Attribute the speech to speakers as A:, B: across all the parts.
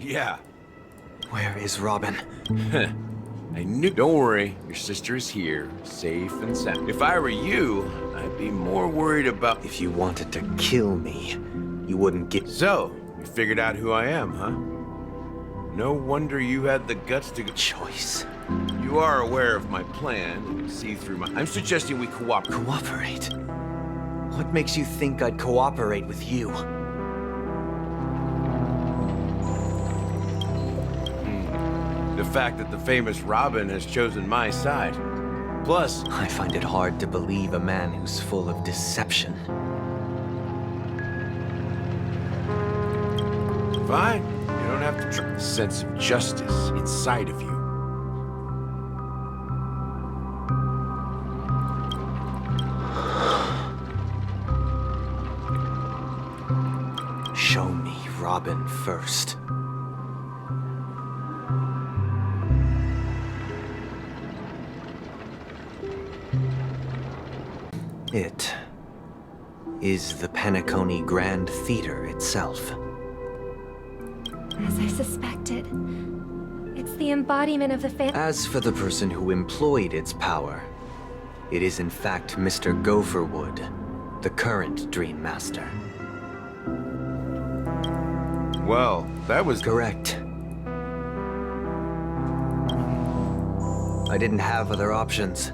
A: Yeah.
B: Where is Robin?
A: I knew. Don't worry, your sister is here, safe and sound. If I were you, I'd be more worried about.
B: If you wanted to kill me, you wouldn't get...
A: So, you figured out who I am, huh? No wonder you had the guts to go.
B: Choice.
A: You are aware of my plan and see through my. I'm suggesting we cooperate.
B: Cooperate? What makes you think I'd cooperate with you?
A: The fact that the famous Robin has chosen my side. Plus,
B: I find it hard to believe a man who's full of deception.
A: fine. You don't have to try. A sense of justice inside of you.
B: Show me Robin first. It is the Penacony Grand Theater itself.
C: As I suspected, it's the embodiment of the
B: As for the person who employed its power, it is in fact Mr. Gopherwood, the current Dream Master.
A: Well, that was
B: Correct. I didn't have other options.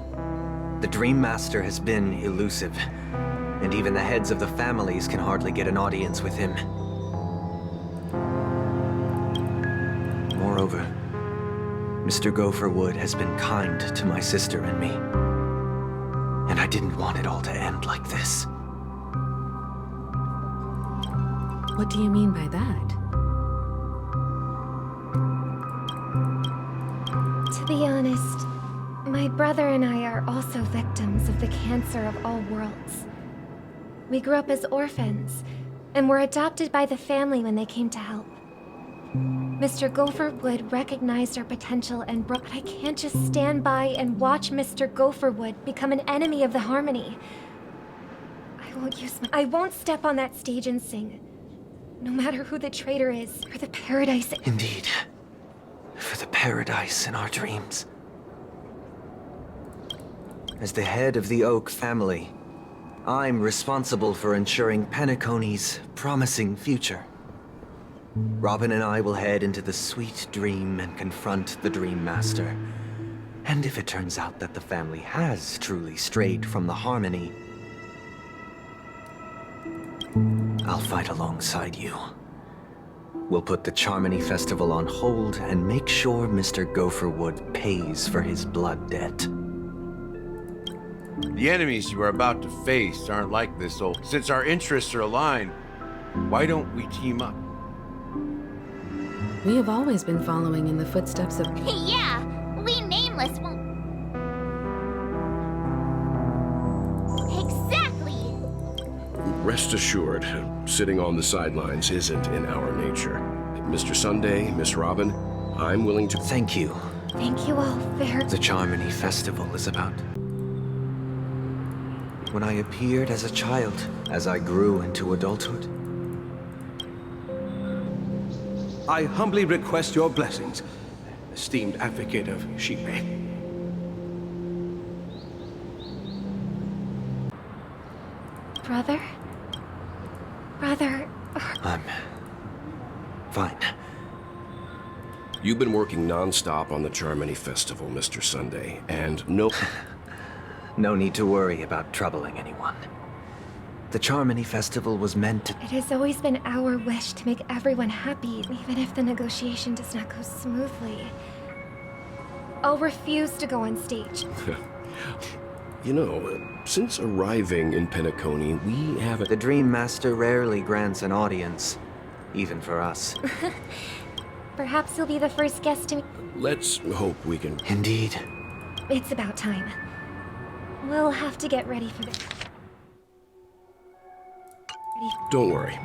B: The Dream Master has been elusive, and even the heads of the families can hardly get an audience with him. Moreover, Mr. Gopherwood has been kind to my sister and me, and I didn't want it all to end like this.
D: What do you mean by that?
C: To be honest, my brother and I are also victims of the cancer of all worlds. We grew up as orphans, and were adopted by the family when they came to help. Mr. Gopherwood recognized our potential and but I can't just stand by and watch Mr. Gopherwood become an enemy of the Harmony. I won't step on that stage and sing. No matter who the traitor is, for the paradise.
B: Indeed. For the paradise in our dreams. As the head of the Oak family, I'm responsible for ensuring Penacony's promising future. Robin and I will head into the sweet dream and confront the Dream Master. And if it turns out that the family has truly strayed from the Harmony, I'll fight alongside you. We'll put the Charmony Festival on hold and make sure Mr. Gopherwood pays for his blood debt.
A: the enemies you are about to face aren't like this old. Since our interests are aligned, why don't we team up?
D: We have always been following in the footsteps of...
E: Yeah, we nameless won't... Exactly!
F: Rest assured, sitting on the sidelines isn't in our nature. Mr. Sunday, Miss Robin, I'm willing to...
B: Thank you.
C: Thank you all very...
B: The Charmony Festival is about... When I appeared as a child, as I grew into adulthood.
G: I humbly request your blessings, esteemed advocate of sheep.
C: Brother? Brother...
B: I'm... fine.
F: You've been working non-stop on the Charmony Festival, Mr. Sunday, and no...
B: No need to worry about troubling anyone. The Charmony Festival was meant to...
C: It has always been our wish to make everyone happy, even if the negotiation does not go smoothly. I'll refuse to go on stage.
F: You know, since arriving in Penacony, we haven't...
B: The Dream Master rarely grants an audience, even for us.
C: Perhaps you'll be the first guest to...
F: Let's hope we can...
B: Indeed.
C: It's about time. We'll have to get ready for this.
F: Don't worry.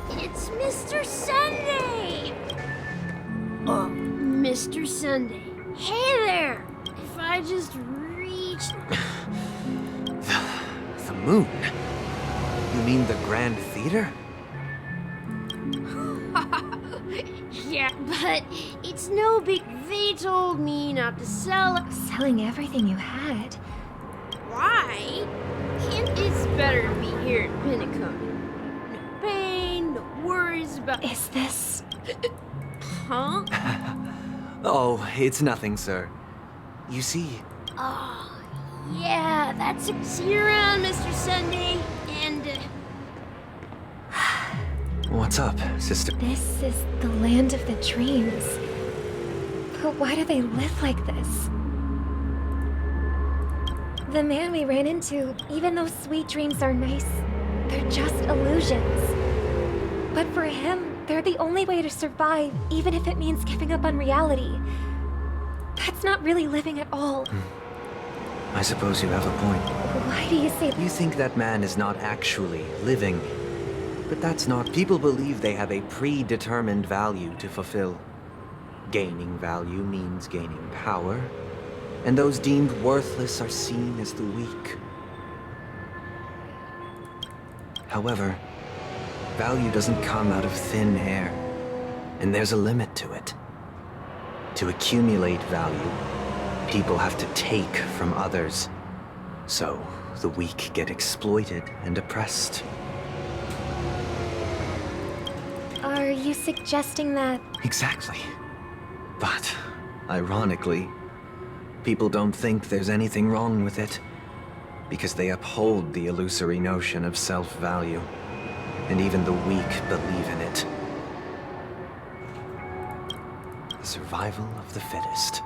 E: It's Mr. Sunday! Mr. Sunday. Hey there! If I just reached...
B: The moon? You mean the Grand Theater?
E: Yeah, but it's no big. They told me not to sell.
C: Selling everything you had.
E: Why? It's better to be here in Penacony. No pain, no worries about.
C: Is this...
E: Huh?
B: Oh, it's nothing, sir. You see,
E: Oh, yeah, that's it. See you around, Mr. Sunday. And,
B: what's up, sister?
C: This is the land of the dreams. But why do they live like this? The man we ran into, even though sweet dreams are nice, they're just illusions. But for him, they're the only way to survive, even if it means giving up on reality. That's not really living at all.
B: I suppose you have a point.
C: Why do you say
B: You think that man is not actually living. But that's not. People believe they have a predetermined value to fulfill. Gaining value means gaining power, and those deemed worthless are seen as the weak. However, value doesn't come out of thin air, and there's a limit to it. To accumulate value, people have to take from others. So, the weak get exploited and oppressed.
C: Are you suggesting that...
B: Exactly. But, ironically, people don't think there's anything wrong with it, because they uphold the illusory notion of self-value, and even the weak believe in it. The survival of the fittest.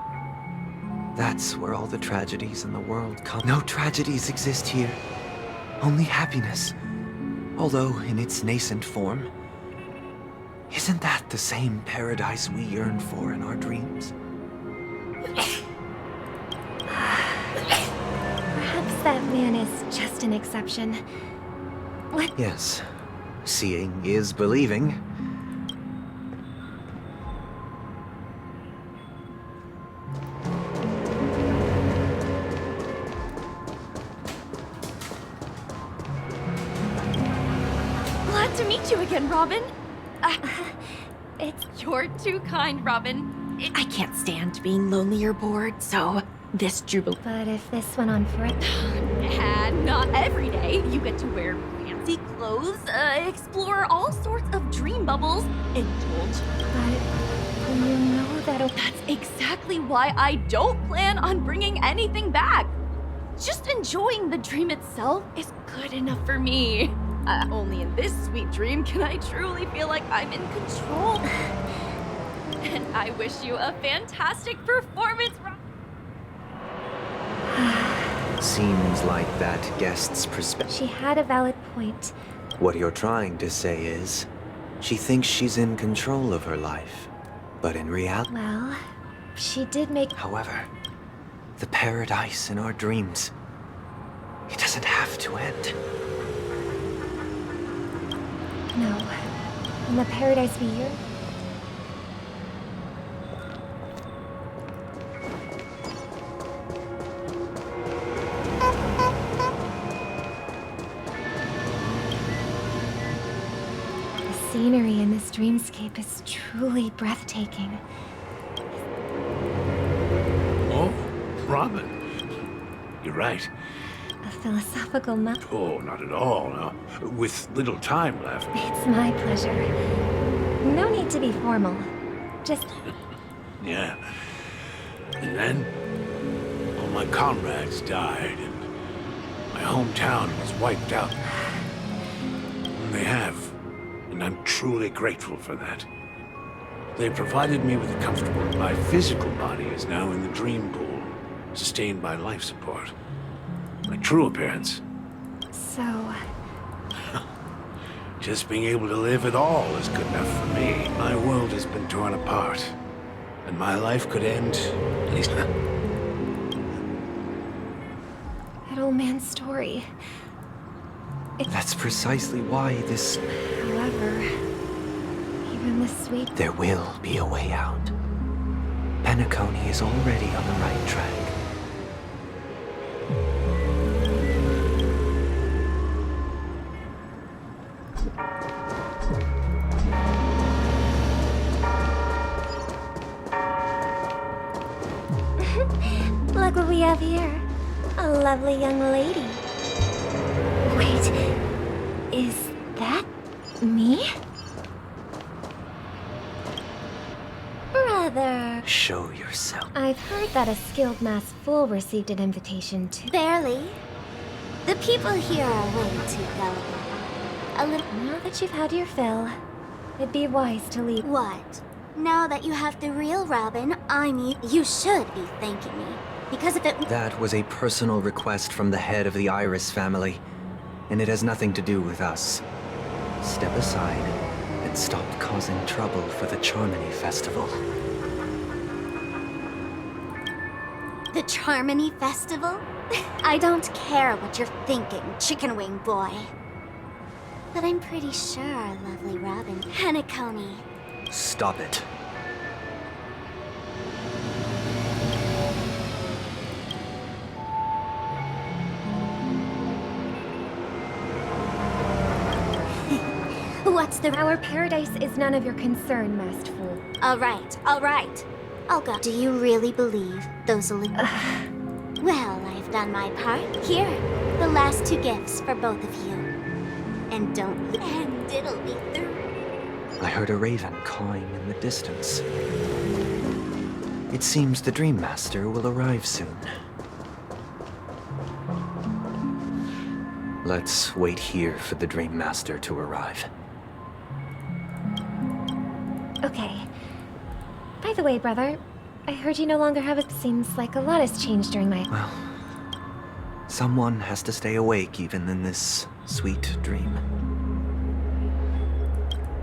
B: That's where all the tragedies in the world come. No tragedies exist here, only happiness. Although in its nascent form, isn't that the same paradise we yearn for in our dreams?
C: Perhaps that man is just an exception.
B: Yes, seeing is believing.
H: Glad to meet you again, Robin.
C: It's...
H: You're too kind, Robin. I can't stand being lonely or bored, so this jubilee.
C: But if this went on forever...
H: And not every day. You get to wear fancy clothes, explore all sorts of dream bubbles, indulge.
C: But you know that...
H: That's exactly why I don't plan on bringing anything back. Just enjoying the dream itself is good enough for me. Only in this sweet dream can I truly feel like I'm in control. And I wish you a fantastic performance,
B: Seems like that guest's perspective.
C: She had a valid point.
B: What you're trying to say is, she thinks she's in control of her life. But in reality...
C: Well, she did make...
B: However, the paradise in our dreams, it doesn't have to end.
C: No. In the paradise we yearn... The scenery in this dreamscape is truly breathtaking.
A: Oh, Robin. You're right.
C: A philosophical map.
A: Oh, not at all, no. With little time left.
C: It's my pleasure. No need to be formal. Just...
A: Yeah. And then, all my comrades died, and my hometown was wiped out. And they have, and I'm truly grateful for that. They provided me with a comfortable... My physical body is now in the dream pool, sustained by life support. My true appearance,
C: so...
A: just being able to live at all is good enough for me. My world has been torn apart, and my life could end, at least...
C: That old man's story.
B: That's precisely why this...
C: However, even the sweet...
B: There will be a way out. Penacony is already on the right track.
C: Look what we have here. A lovely young lady. Wait, is that me? Brother.
B: Show yourself.
C: I've heard that a skilled masked fool received an invitation to...
I: Barely. The people here are way too gullible. A little...
C: Now that you've had your fill, it'd be wise to leave.
I: What? Now that you have the real Robin, you should be thanking me. Because if it...
B: That was a personal request from the head of the Iris family, and it has nothing to do with us. Step aside and stop causing trouble for the Charmony Festival.
I: The Charmony Festival? I don't care what you're thinking, chicken wing boy. But I'm pretty sure our lovely Robin, Penacony.
B: Stop it.
I: What's the...
C: Our paradise is none of your concern, masked fool.
I: All right. I'll go. Do you really believe those Well, I've done my part. Here, the last 2 gifts for both of you. And don't... And it'll be through.
B: I heard a raven cawing in the distance. It seems the Dream Master will arrive soon. Let's wait here for the Dream Master to arrive.
C: Okay. By the way, brother, I heard you no longer have it. Seems like a lot has changed during my...
B: Well, someone has to stay awake even in this sweet dream.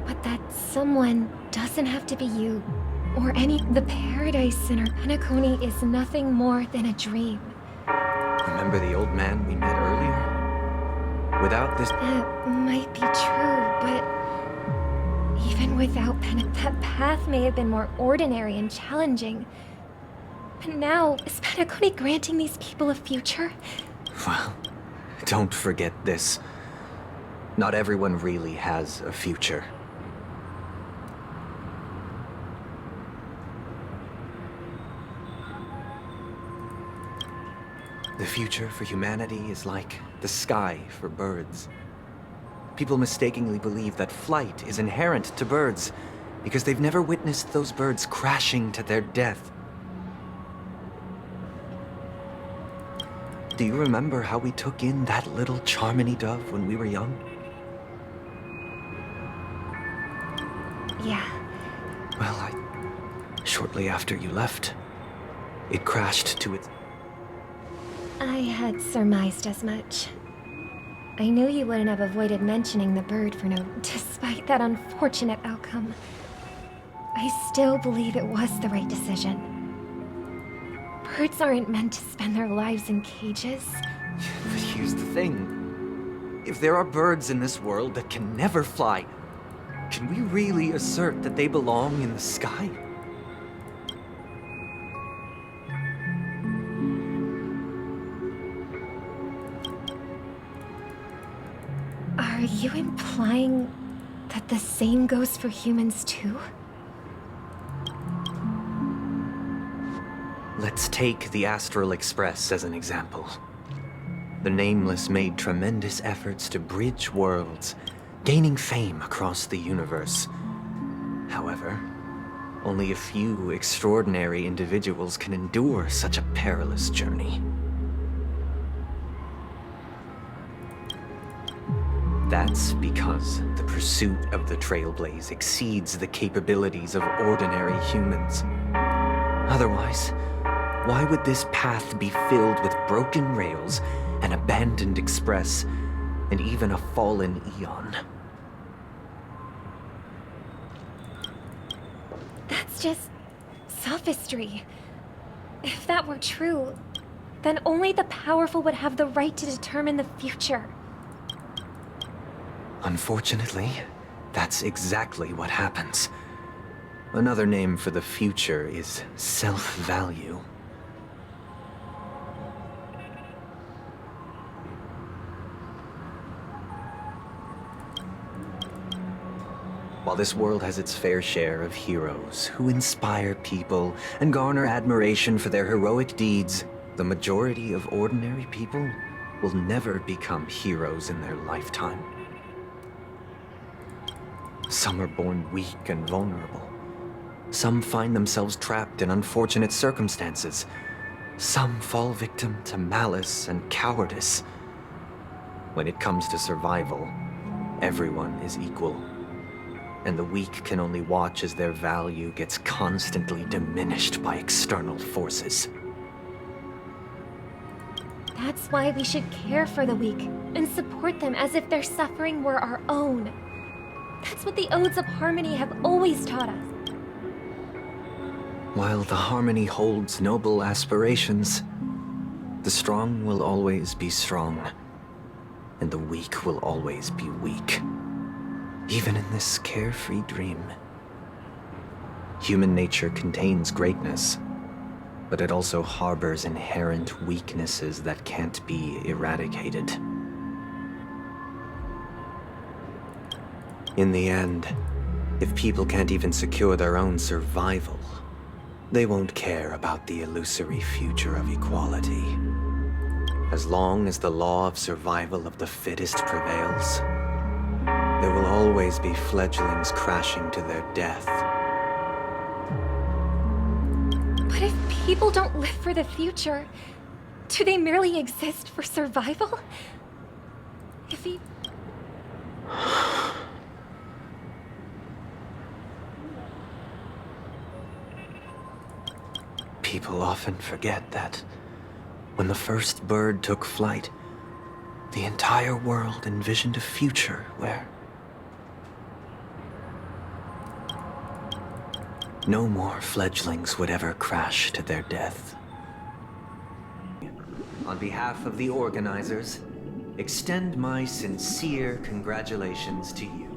C: But that someone doesn't have to be you, or any... The paradise in our Penacony is nothing more than a dream.
B: Remember the old man we met earlier? Without this...
C: That might be true, but... Even without that path may have been more ordinary and challenging. But now, is Penacony granting these people a future?
B: Well, don't forget this. Not everyone really has a future. The future for humanity is like the sky for birds. People mistakenly believe that flight is inherent to birds because they've never witnessed those birds crashing to their death. Do you remember how we took in that little Charmony dove when we were young?
C: Yeah.
B: Well, shortly after you left, it crashed to its...
C: I had surmised as much. I knew you wouldn't have avoided mentioning the bird for no... Despite that unfortunate outcome, I still believe it was the right decision. Birds aren't meant to spend their lives in cages.
B: But here's the thing. If there are birds in this world that can never fly, can we really assert that they belong in the sky?
C: Are you implying that the same goes for humans too?
B: Let's take the Astral Express as an example. The Nameless made tremendous efforts to bridge worlds, gaining fame across the universe. However, only a few extraordinary individuals can endure such a perilous journey. That's because the pursuit of the Trailblaze exceeds the capabilities of ordinary humans. Otherwise, why would this path be filled with broken rails, an abandoned express, and even a fallen Eon?
C: That's just sophistry. If that were true, then only the powerful would have the right to determine the future.
B: Unfortunately, that's exactly what happens. Another name for the future is self-value. While this world has its fair share of heroes who inspire people and garner admiration for their heroic deeds, the majority of ordinary people will never become heroes in their lifetime. Some are born weak and vulnerable. Some find themselves trapped in unfortunate circumstances. Some fall victim to malice and cowardice. When it comes to survival, everyone is equal. And the weak can only watch as their value gets constantly diminished by external forces.
C: That's why we should care for the weak and support them as if their suffering were our own. That's what the Odes of Harmony have always taught us.
B: While the Harmony holds noble aspirations, the strong will always be strong, and the weak will always be weak. Even in this carefree dream. Human nature contains greatness, but it also harbors inherent weaknesses that can't be eradicated. In the end, if people can't even secure their own survival, they won't care about the illusory future of equality. As long as the law of survival of the fittest prevails, there will always be fledglings crashing to their death.
C: But if people don't live for the future, do they merely exist for survival? If he...
B: People often forget that when the first bird took flight, the entire world envisioned a future where no more fledglings would ever crash to their death. On behalf of the organizers, extend my sincere congratulations to you,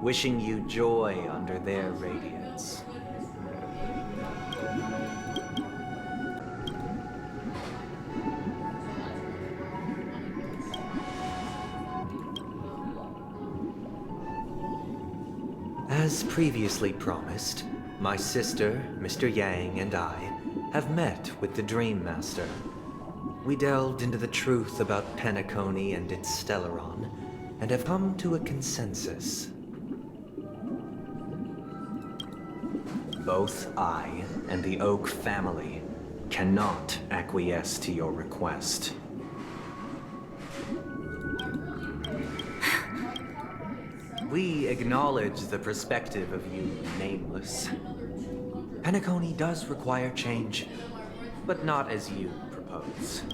B: wishing you joy under their radiance. As previously promised, my sister, Mr. Yang, and I have met with the Dream Master. We delved into the truth about Penacony and its Stellaron, and have come to a consensus. Both I and the Oak family cannot acquiesce to your request. We acknowledge the perspective of you, Nameless. Penacony does require change, but not as you propose.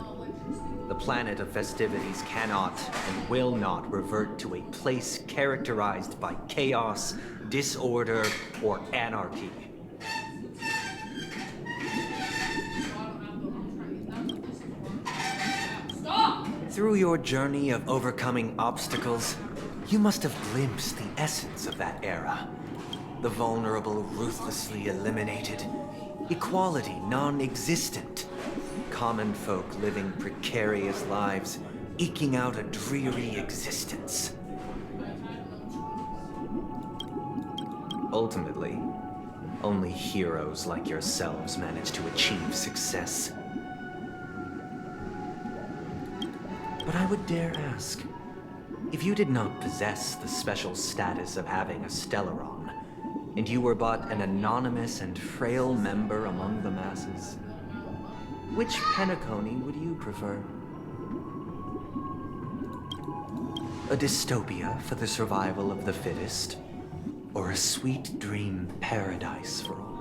B: The planet of festivities cannot and will not revert to a place characterized by chaos, disorder, or anarchy. Through your journey of overcoming obstacles, you must have glimpsed the essence of that era. The vulnerable ruthlessly eliminated, equality non-existent, common folk living precarious lives, eking out a dreary existence. Ultimately, only heroes like yourselves manage to achieve success. But I would dare ask, if you did not possess the special status of having a Stellaron, and you were but an anonymous and frail member among the masses, which Penacony would you prefer? A dystopia for the survival of the fittest, or a sweet dream paradise for all?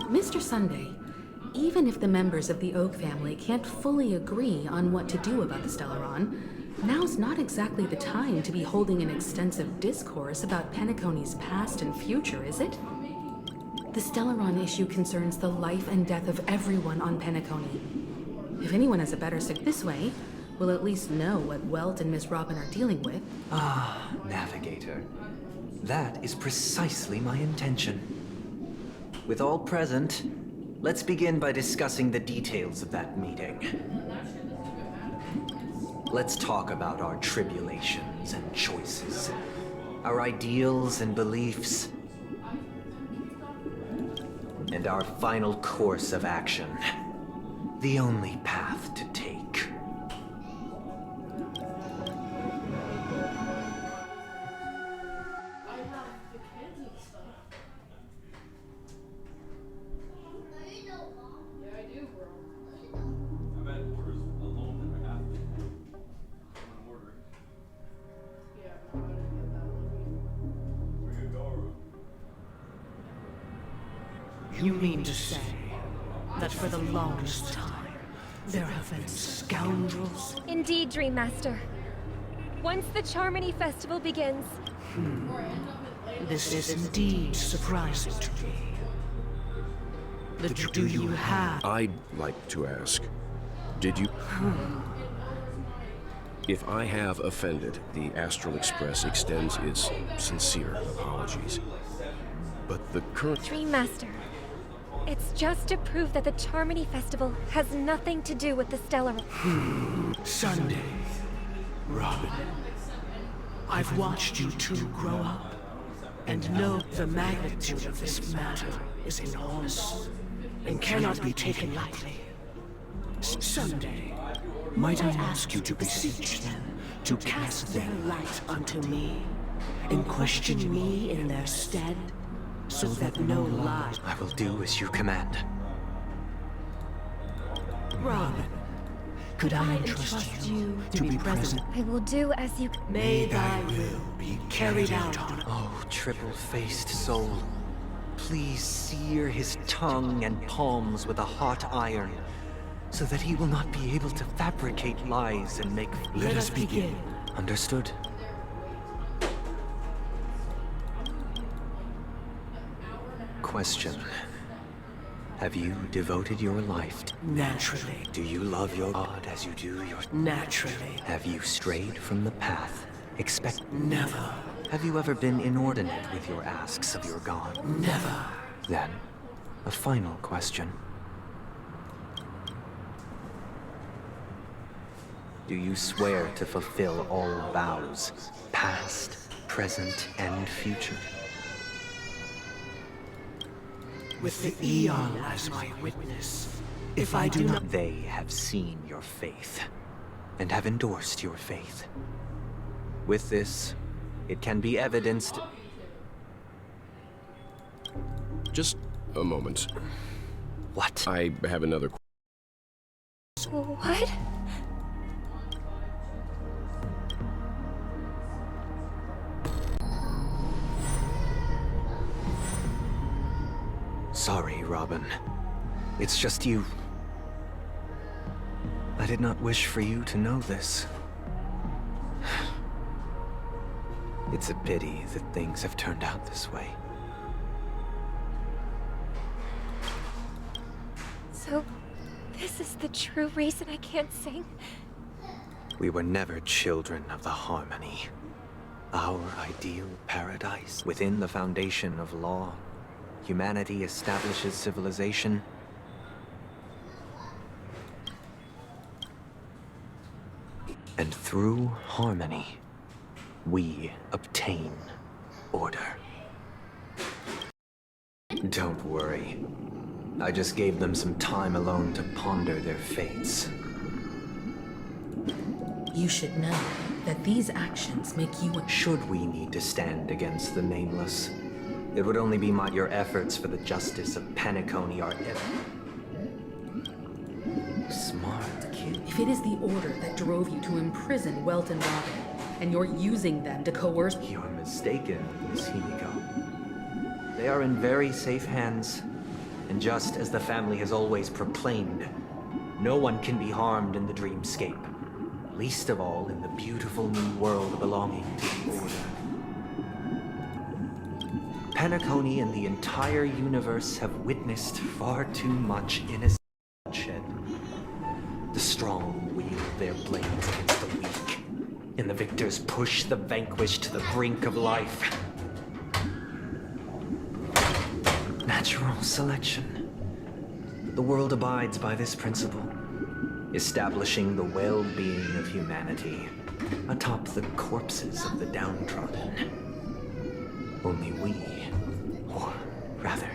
D: Mr. Sunday, even if the members of the Oak family can't fully agree on what to do about the Stellaron, now's not exactly the time to be holding an extensive discourse about Penacony's past and future, is it? The Stellaron issue concerns the life and death of everyone on Penacony. If anyone has a better this way, we'll at least know what Welt and Miss Robin are dealing with.
B: Ah, Navigator. That is precisely my intention. With all present, Let's begin by discussing the details of that meeting. Let's talk about our tribulations and choices, our ideals and beliefs, and our final course of action. The only path to take.
J: You mean to say that for the longest time, there have been scoundrels?
C: Indeed, Dream Master. Once the Charmony Festival begins...
J: This is indeed surprising to me. Do you have...
F: I'd like to ask, did you... If I have offended, the Astral Express extends its sincere apologies. But the current...
C: Dream Master, it's just to prove that the Charmony Festival has nothing to do with the Stellar...
J: Sunday, Robin, I've watched you two grow up, and know the magnitude of this matter is enormous, and cannot be taken lightly. Sunday, might I ask you to beseech them to cast their light unto me, and question me in their stead, so that no lie...
B: I will do as you command.
J: Robin, could I entrust you to be present?
C: I will do as you...
J: May thy will be carried out on...
B: Oh, triple-faced soul. Please sear his tongue and palms with a hot iron, so that he will not be able to fabricate lies and make...
J: Let us begin.
B: Understood. Question. Have you devoted your life to...
J: Naturally.
B: Do you love your God as you do your...
J: Naturally.
B: Have you strayed from the path?
J: Never.
B: Have you ever been inordinate with your asks of your God?
J: Never.
B: Then, a final question. Do you swear to fulfill all vows, past, present, and future?
J: With the Eon as my witness, if I do not...
B: They have seen your faith, and have endorsed your faith. With this, it can be evidenced...
F: Just a moment.
B: What?
F: I have another
C: What?
B: Sorry, Robin. It's just you. I did not wish for you to know this. It's a pity that things have turned out this way.
C: So, this is the true reason I can't sing?
B: We were never children of the Harmony. Our ideal paradise within the foundation of law. Humanity establishes civilization. And through harmony, we obtain order. Don't worry. I just gave them some time alone to ponder their fates.
D: You should know that these actions make you a...
B: Should we need to stand against the Nameless, it would only be your efforts for the justice of Penacony are smart, kid.
D: If it is the order that drove you to imprison Welt and Robin, and you're using them to coerce...
B: You're mistaken, Miss Himiko. They are in very safe hands, and just as the family has always proclaimed, no one can be harmed in the dreamscape, least of all in the beautiful new world belonging to the Order. Penacony and the entire universe have witnessed far too much innocent bloodshed. The strong wield their blades against the weak, and the victors push the vanquished to the brink of life. Natural selection. The world abides by this principle, establishing the well-being of humanity atop the corpses of the downtrodden. Only we, or rather,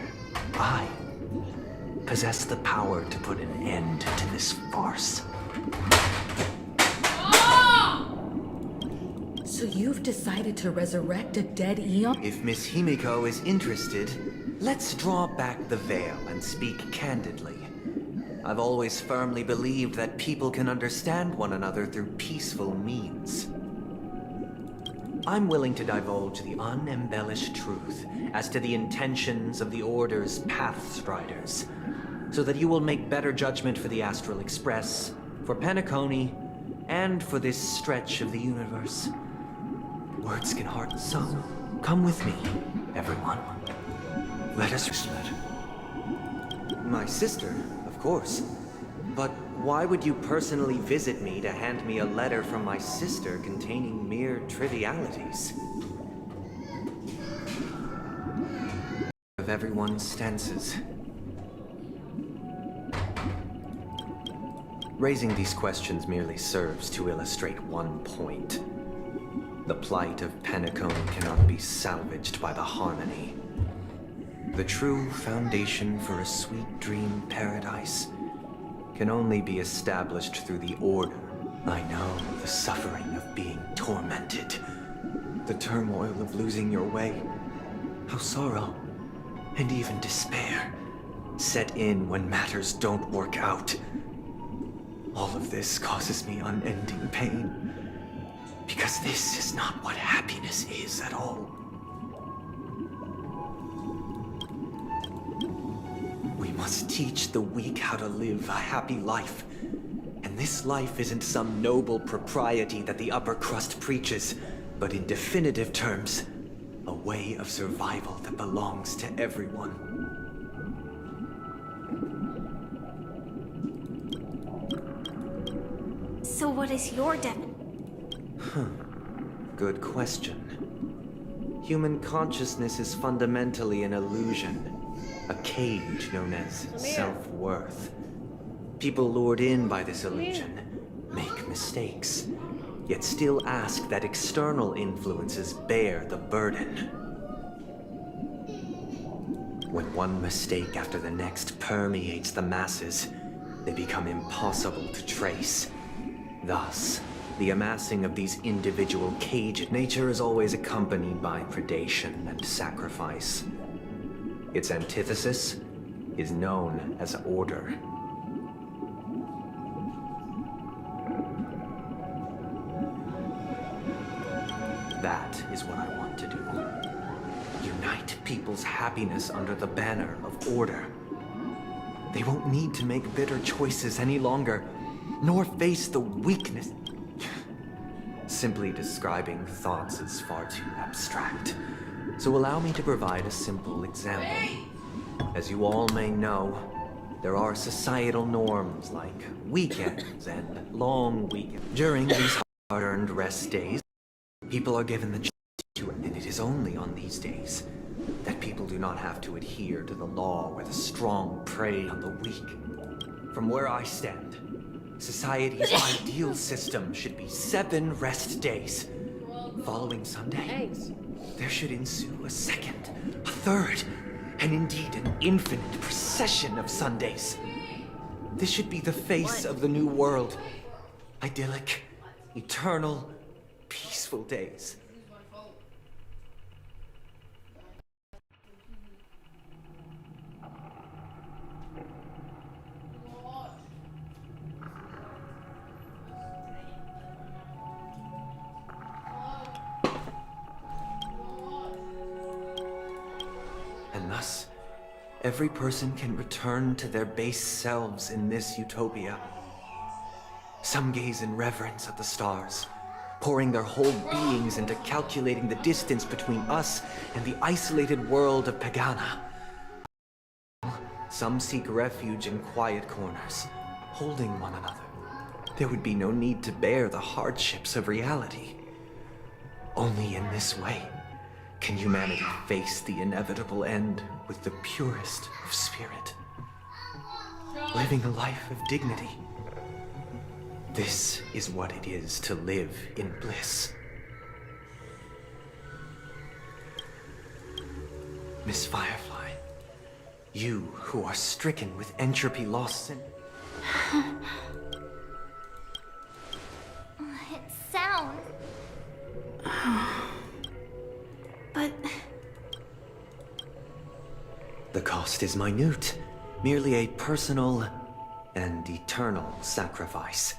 B: I, possess the power to put an end to this farce.
D: So you've decided to resurrect a dead Eon?
B: If Miss Himiko is interested, let's draw back the veil and speak candidly. I've always firmly believed that people can understand one another through peaceful means. I'm willing to divulge the unembellished truth as to the intentions of the Order's Pathstriders, so that you will make better judgment for the Astral Express, for Penacony, and for this stretch of the universe. Words can harden some. Come with me, everyone. Let us split. My sister, of course. But why would you personally visit me to hand me a letter from my sister containing mere trivialities? Of everyone's stances. Raising these questions merely serves to illustrate one point. The plight of Penacony cannot be salvaged by the harmony. The true foundation for a sweet dream paradise can only be established through the Order. I know the suffering of being tormented, the turmoil of losing your way, how sorrow and even despair set in when matters don't work out. All of this causes me unending pain, because this is not what happiness is at all. We must teach the weak how to live a happy life. And this life isn't some noble propriety that the upper crust preaches, but in definitive terms, a way of survival that belongs to everyone.
I: So what is your
B: Good question. Human consciousness is fundamentally an illusion. A cage known as self-worth. People lured in by this illusion make mistakes, yet still ask that external influences bear the burden. When one mistake after the next permeates the masses, they become impossible to trace. Thus, the amassing of these individual cages. Nature is always accompanied by predation and sacrifice. Its antithesis is known as order. That is what I want to do. Unite people's happiness under the banner of order. They won't need to make bitter choices any longer, nor face the weakness. Simply describing thoughts is far too abstract. So allow me to provide a simple example. As you all may know, there are societal norms like weekends and long weekends. During these hard-earned rest days, people are given the chance to, and it is only on these days that people do not have to adhere to the law where the strong prey on the weak. From where I stand, society's ideal system should be 7 rest days. Following Sunday, there should ensue a second, a third, and indeed an infinite procession of Sundays. This should be the face of the new world. Idyllic, eternal, peaceful days. And thus, every person can return to their base selves in this utopia. Some gaze in reverence at the stars, pouring their whole beings into calculating the distance between us and the isolated world of Pagana. Some seek refuge in quiet corners, holding one another. There would be no need to bear the hardships of reality. Only in this way can humanity face the inevitable end with the purest of spirit. living a life of dignity. This is what it is to live in bliss. Miss Firefly, you who are stricken with entropy loss and...
I: It's sound. But...
B: The cost is minute, merely a personal and eternal sacrifice.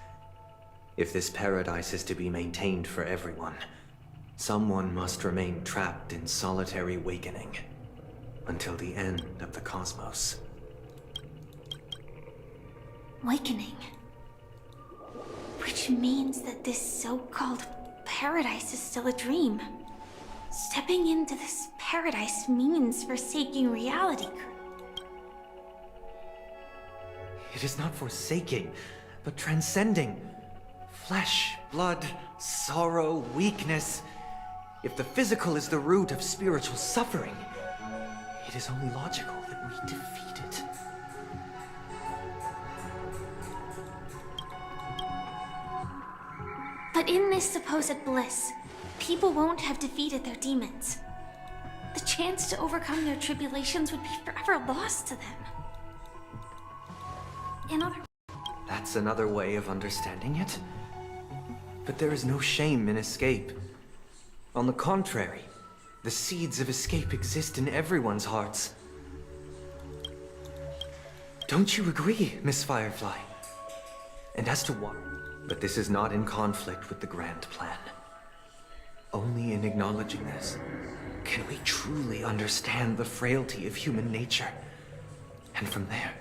B: If this paradise is to be maintained for everyone, someone must remain trapped in solitary awakening until the end of the cosmos.
I: Awakening. Which means that this so-called paradise is still a dream. Stepping into this paradise means forsaking reality.
B: It is not forsaking, but transcending. Flesh, blood, sorrow, weakness. If the physical is the root of spiritual suffering, it is only logical that we defeat it.
I: But in this supposed bliss, people won't have defeated their demons. The chance to overcome their tribulations would be forever lost to them.
B: That's another way of understanding it. But there is no shame in escape. On the contrary, the seeds of escape exist in everyone's hearts. Don't you agree, Miss Firefly? And as to what? But this is not in conflict with the grand plan. Only in acknowledging this can we truly understand the frailty of human nature. And from there,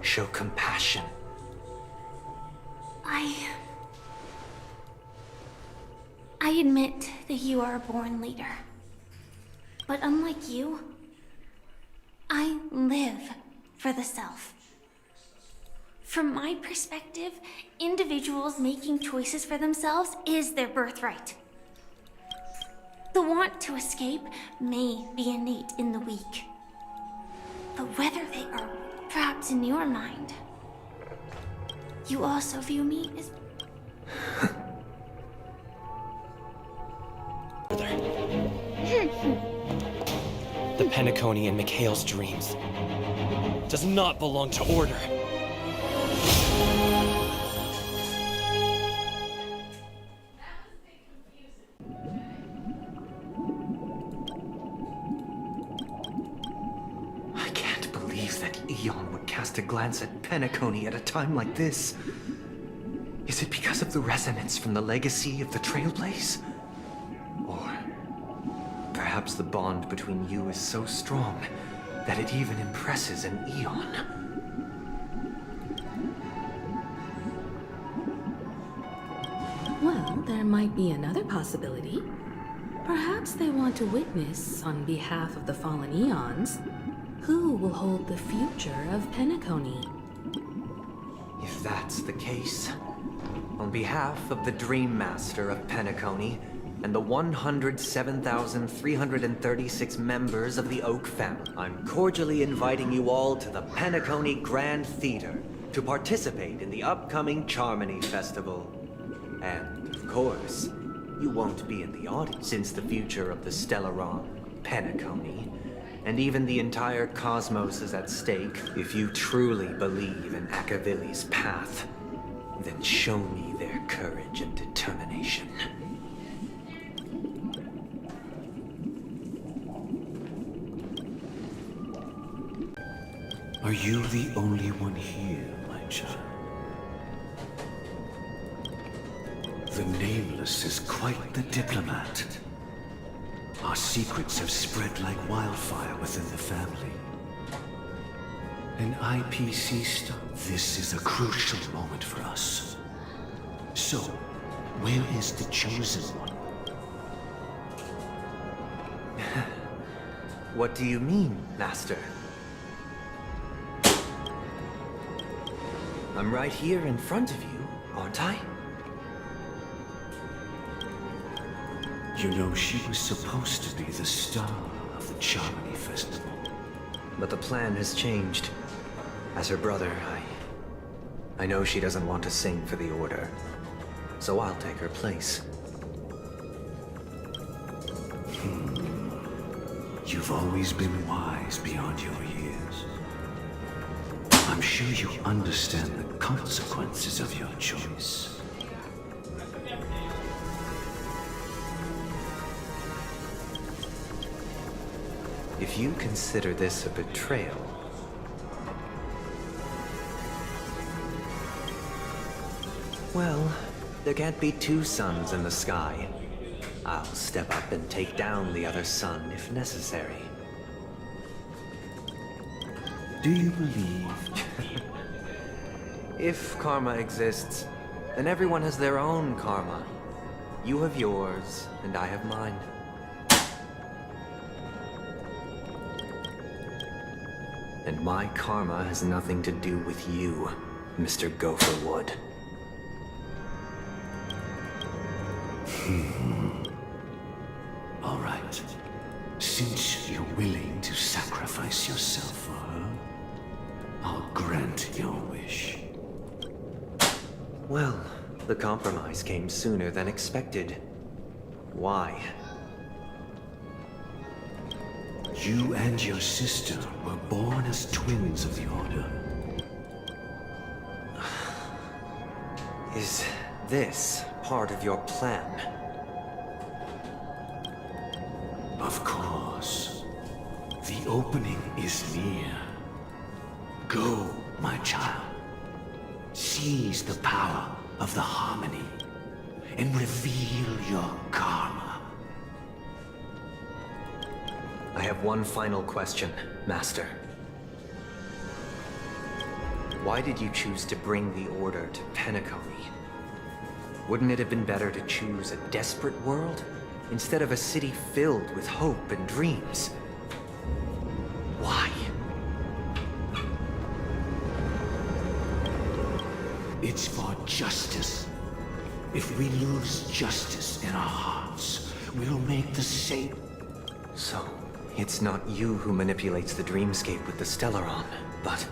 B: show compassion.
I: I admit that you are a born leader. But unlike you, I live for the self. From my perspective, individuals making choices for themselves is their birthright. The want to escape may be innate in the weak. But whether they are trapped in your mind, you also view me as...
K: The Penacony and Mikhail's dreams does not belong to order.
B: I can't believe that Eon would cast a glance at Penacony at a time like this. Is it because of the resonance from the legacy of the Trailblaze? Or perhaps the bond between you is so strong that it even impresses an Eon.
D: Well, there might be another possibility. Perhaps they want to witness, on behalf of the fallen Eons, who will hold the future of Penacony.
B: If that's the case, on behalf of the Dream Master of Penacony and the 107,336 members of the Oak family, I'm cordially inviting you all to the Penacony Grand Theater to participate in the upcoming Charmony Festival. And, of course, you won't be in the audience, since the future of the Stellaron, Penacony, and even the entire cosmos is at stake. If you truly believe in Akavili's path, then show me their courage and determination.
A: Are you the only one here, my child? The Nameless is quite the diplomat. Our secrets have spread like wildfire within the family. An IPC stop. This is a crucial moment for us. So, where is the Chosen One?
B: What do you mean, Master? I'm right here in front of you, aren't I?
A: You know, she was supposed to be the star of the Charmony Festival.
B: But the plan has changed. As her brother, I know she doesn't want to sing for the Order, so I'll take her place.
J: You've always been wise beyond your years. I'm sure you understand the consequences of your choice.
B: If you consider this a betrayal, well, there can't be two suns in the sky. I'll step up and take down the other sun if necessary.
J: Do you believe?
B: If karma exists, then everyone has their own karma. You have yours, and I have mine. And my karma has nothing to do with you, Mr. Gopherwood.
J: All right. Since you're willing to sacrifice yourself for her, I'll grant your wish.
B: Well, the compromise came sooner than expected. Why?
J: You and your sister were born as twins of the Order.
B: Is this part of your plan?
J: Of course. The opening is near. Go, my child. Seize the power of the harmony and reveal your karma.
B: I have one final question, Master. Why did you choose to bring the Order to Penacony? Wouldn't it have been better to choose a desperate world instead of a city filled with hope and dreams? Why?
J: It's for justice. If we lose justice in our hearts, we'll make the same.
B: So, it's not you who manipulates the dreamscape with the Stellaron, but...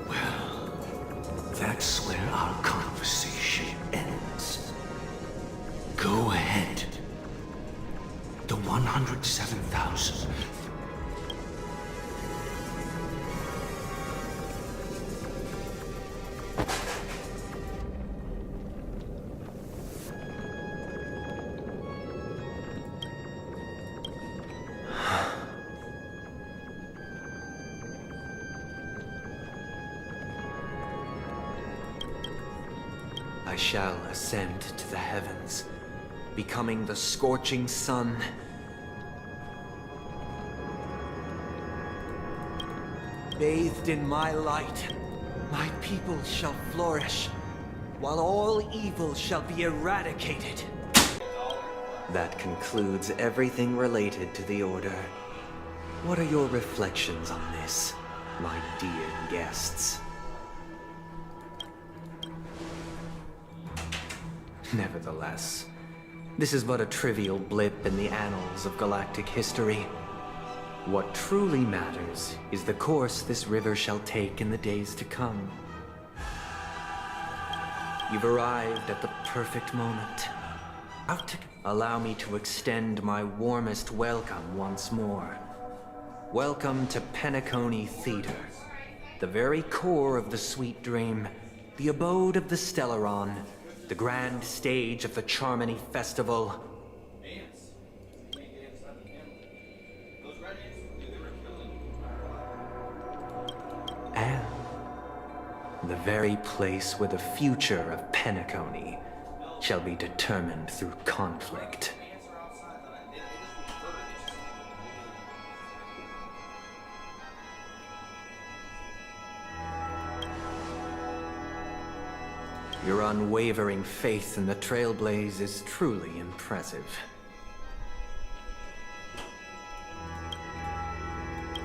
J: Well, that's where our conversation ends. Go ahead. The 107,000.
B: I shall ascend to the heavens, becoming the scorching sun. Bathed in my light, my people shall flourish, while all evil shall be eradicated. That concludes everything related to the Order. What are your reflections on this, my dear guests? Nevertheless, this is but a trivial blip in the annals of galactic history. What truly matters is the course this river shall take in the days to come. You've arrived at the perfect moment. Allow me to extend my warmest welcome once more. Welcome to Penacony Theater, the very core of the Sweet Dream, the abode of the Stellaron, the grand stage of the Charmony Festival. And the very place where the future of Penacony shall be determined through conflict. Your unwavering faith in the Trailblaze is truly impressive.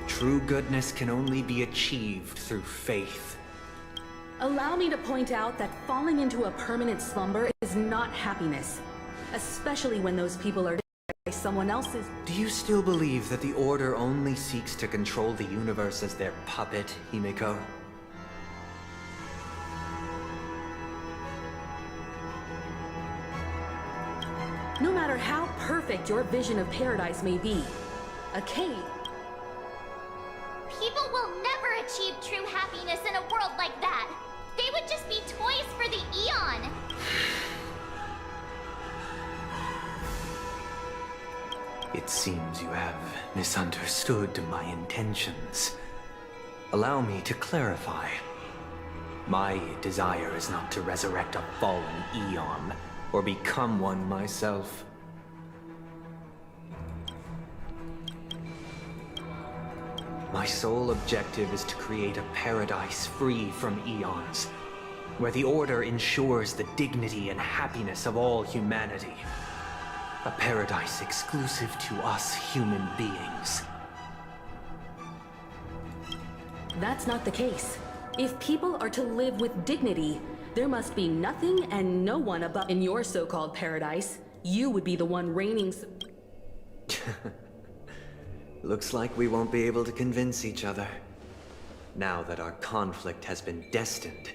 B: True goodness can only be achieved through faith.
D: Allow me to point out that falling into a permanent slumber is not happiness, especially when those people are someone else's.
B: Do you still believe that the Order only seeks to control the universe as their puppet, Himiko?
D: No matter how perfect your vision of paradise may be, a cave.
I: People will never achieve true happiness in a world like that. They would just be toys for the Eon.
B: It seems you have misunderstood my intentions. Allow me to clarify. My desire is not to resurrect a fallen Eon, or become one myself. My sole objective is to create a paradise free from Eons, where the Order ensures the dignity and happiness of all humanity. A paradise exclusive to us human beings.
D: That's not the case. If people are to live with dignity, there must be nothing and no one above. In your so-called paradise, you would be the one reigning.
B: Looks like we won't be able to convince each other. Now that our conflict has been destined,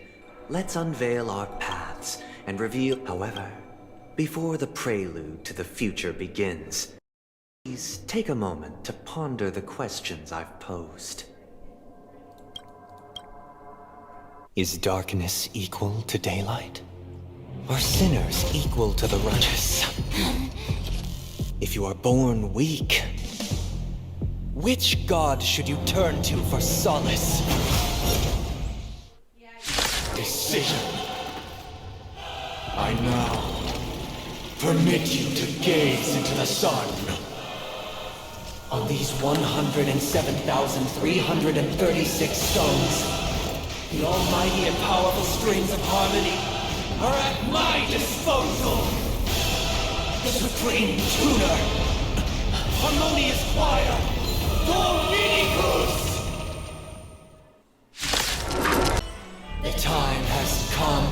B: let's unveil our paths and reveal. However, before the prelude to the future begins, please take a moment to ponder the questions I've posed. Is darkness equal to daylight? Are sinners equal to the righteous? If you are born weak, which god should you turn to for solace?
A: Decision. I now permit you to gaze into the sun.
B: On these 107,336 stones, the almighty and powerful strings of harmony are at my disposal! The supreme tuner, harmonious choir, Dominicus! The time has come.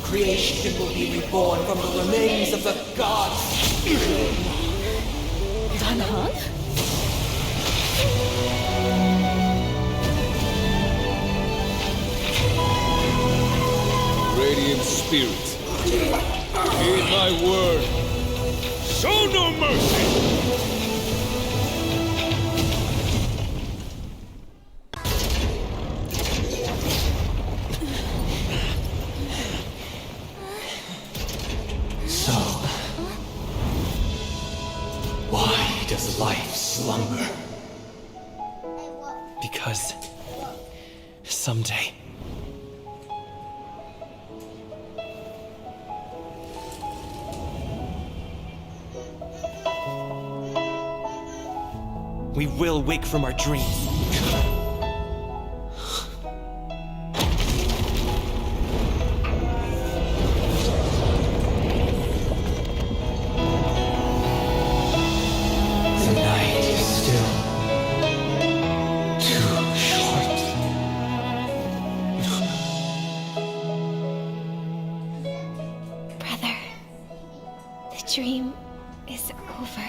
B: Creation will be reborn from the remains of the gods.
D: Danhan?
L: Radiant spirits, heed my word. Show no mercy!
B: So, why does life slumber?
K: Because someday we will wake from our dreams.
B: The night is still too short.
C: Brother, the dream is over.